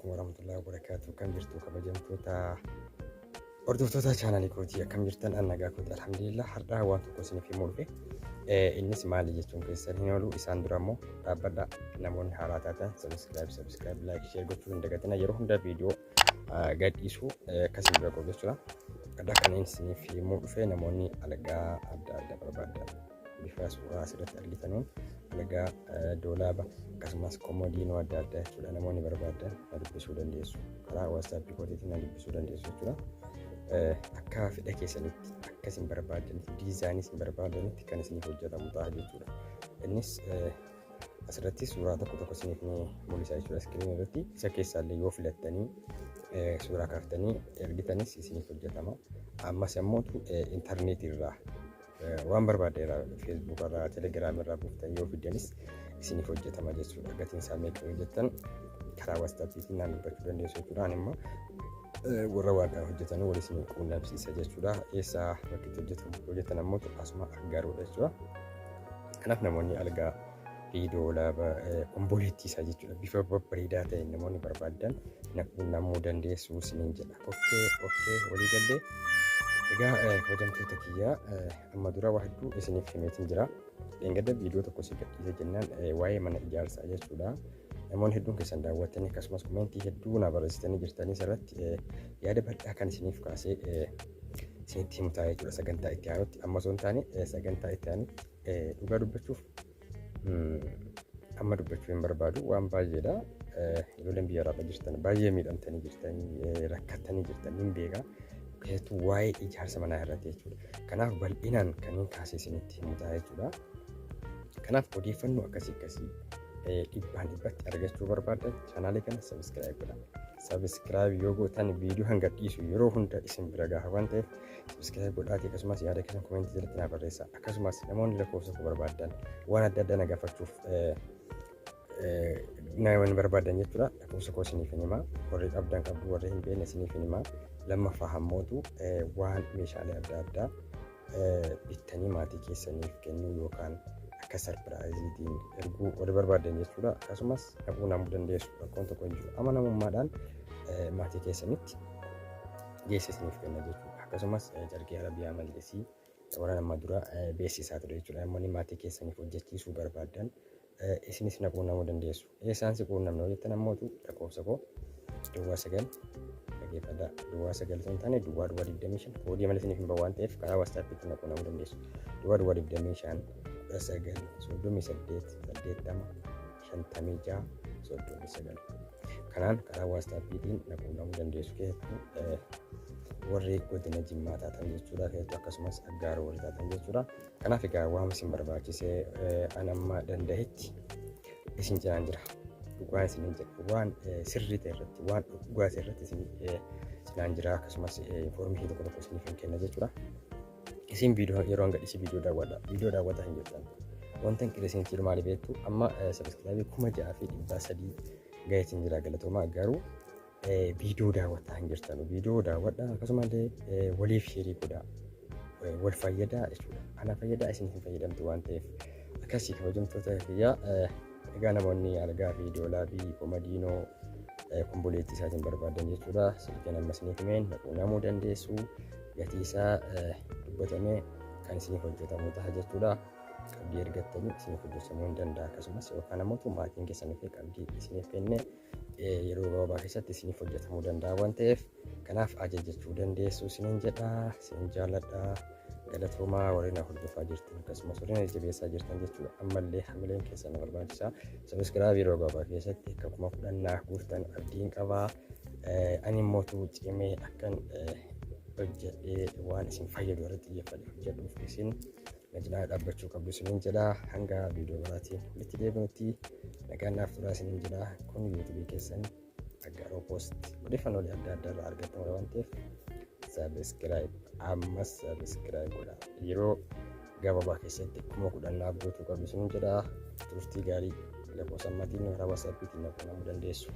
عليكم ورحمة الله وبركاته. كم جرتوا كبجمتوتا ordoftoota chaanalii kootii akkam jirtan annagaa kooti alhamdulillah har'aa waan tokko isiniif himuu dhufe innis maali jechuun keessan hin oolu isaan dura immoo dhaabbadha namoonni haaraa taatan subscribe like share gochuu hin dagatina yeroo hunda viidiyoo gadhiisu akkasiin bira qofa jechuudha. Kadhaa kanneen isiniif himuu dhufe namoonni alagaa adda addaa barbaadan bifa suuraa asirratti argitanuun alagaa doolaaba akkasumas komoodiinoo adda addaa jechuudha namoonni barbaadan na dubbisuu dandeessu karaa WhatsApp kootiitiin na dubbisuu dandeessu jechuudha. Akka fedha keessanitti akka isin barbaadanitti diizaayinii isin barbaadanitti kan isiniif hojjetamu ta'a jechuudha. Innis asirratti suuraa tokko isiniif mul'isa jechuudha iskiriinii irratti. Isa keessaallee yoo filattanii suuraa kaaftanii ergitanis isiniif hojjetama. Ammas immoo intarneetii irraa waan barbaadeera Facebook irraa Telegram irraa buuftanii yoo fidanis isiniif hojjetama jechuudha. Gatiin isaa meeqa yoo jettan karaa WhatsAppiitiin naan dubbachuu dandeessu jechuudha. Ani immoo warra waaqa hojjetan walis ni quunnamsiisa jechuudha. Eessa bakki hojjetan ammoo asuma gaariidha jechuudha. Kanaaf namoonni algaa fi doolaaba komboleettiisaa jechuudha. Bifa babbareedaa ta'een namoonni barbaadan na quunnamuu dandeessu isiniin jedha. Okkee walii gallee. Egaa hojjetoota kiyyaa amma dura waa hedduu isiniif himeetiin jira. Engadda viidiyoo tokko si gadhiise jennaan waa'ee mana ijaarsaa jechuudha. Namoonni hedduun keessan daawwattanii akkasumas komentii hedduu na barreessitanii jirtanii irratti yaada bal'aa kan isiniif kaasee isinitti himu ta'a jechuudha. Sagantaa itti aanutti amma osoo hin taane sagantaa itti aanutti dhugaa dubbachuuf amma dubbachuu hin barbaadu waan baay'eedha. Ijoolleen biyya irraa jirtan baay'ee miidhamtanii jirtanii rakkattanii jirtan hin beekaa. Keessattuu waa'ee ijaarsa manaa irratti jechuudha. Kanaaf bal'inaan kanneen kaasee isinitti himu ta'a jechuudha. Kanaaf odeeffannoo akkasii dhibbaan dhibbatti argachuu barbaadan chaanaalii kana subscribe godhaa. Subscribe yoo gootan viidiyoo hanga dhiisu yeroo hunda isin bira gaha waan ta'eef subscribe godhaatii akkasumas yaada keessan komentii jalatti naa barreessaa. Akkasumas namoonni lakkoofsa koo barbaadan waan adda addaa na gaafachuuf namoonni barbaadan jechuudha. Lakkoofsa koo isiniif himaa warri qabdan qabdu warri hin beekne isiniif himaa. Lammaffaa hammootu waan meeshaalee adda addaa bittanii maatii keessaniif kennuu yookaan akka sarpiraayiziitiin erguu wal barbaadan jechuudha. Akkasumas quunnamuu dandeessu rakkoon tokko hin jiru. Amanamummaadhaan maatii keessanitti geessisaniif kenna jechuudha. Akkasumas jargee Arabiyaa Malleesii warra nama dura beeksisaa ture jechuudha. Namoonni maatii keessaniif hojjechiisuu barbaadan isinis na quunnamuu dandeessu. Eessaan si quunnamna hojjettan ammootu lakkoofsa koo duwwaa 9 dhageeffadhaa duwwaa 9 osoo hin taane duwwaa 25 koodii malee isiniif hin bahu waan ta'eef karaa WhatsAppiitiin na quunnamuu dandeessu. Duwwaa 25 kanaan karaa WhatsAppiitiin na quunnamuu dandeessu. Keessattuu warri godina Jimmaa taatan jechuudha. Keessattuu akkasumas Aggaaroo warri taatan jechuudha. Kanaaf egaa waan isin barbaachisee an amma danda'etti isin jiraan jira. Dhugaan isiniin jedhu waan sirrii ta'e irratti waan dhugaa ta'e irratti isinaan jira. Akkasumas information tokko isiniif hin kenna jechuudha. Isin viidiyoo yeroo hanga dhisi viidiyoo daawwataa hin jirtan. Wanta qira isin jiru maali beektu amma subscribe 6,300 gaheetiin jira galatoomaa garuu viidiyoo daawwataa hin jirtan. Viidiyoo daawwadhaa akkasumallee waliif sheerii godhaa wal fayyadaa jechuudha. Ana fayyadaa isin hin fayyadamtu waan ta'eef akkasii kabajamtoota kiyyaa egaa namoonni algaa fi doolaabii komoodiinoo komboleettii isaatiin barbaadan jechuudha. Silkeen amma isiniif himeen na quunnamuu dandeessu. Gatii isaa dubbatamee kan isiniif hojjetamu ta'a jechuudha. Qabdii ergattanii isiniif hojjetamuu hin danda'a. Akkasumas yookaan ammoo maatiin keessaniif qabdii isiniif kenne yeroo gabaabaa keessatti isiniif hojjetamuu danda'a waan ta'eef kanaaf ajajachuu dandeessu isiniin jedha. Isin jaalladha. Galatoomaa warri na hordofaa jirtan akkasumas warri na jabeessaa jirtan jechuudha. Ammallee hamileen keessan na barbaachisaa. Subscribe yeroo gabaabaa keessatti akkuma fudhannaa guutan abdiin qabaa. Ani immoo cimee akkan hojjedhee waan isin fayyadu irratti xiyyeeffadhe hojjedhuuf isin na cinaa dhaabbachuu qabdu isiniin jedha. Hanga viidiyoo biraatiin walitti deebinutti nagaan naaf turaa isiniin jedha. Kun YouTube keessan Aggaaroo Post odeeffannoolee adda addaa irraa argattamu waan ta'eef subscribe ammas subscribe godhaa. Yeroo gabaabaa keessatti akkuma fudhannaa guutuu qabdu isiniin jedha. Turtii gaarii lakkoofsa maatiin karaa WhatsAppiitiin na quunnamuu dandeessu.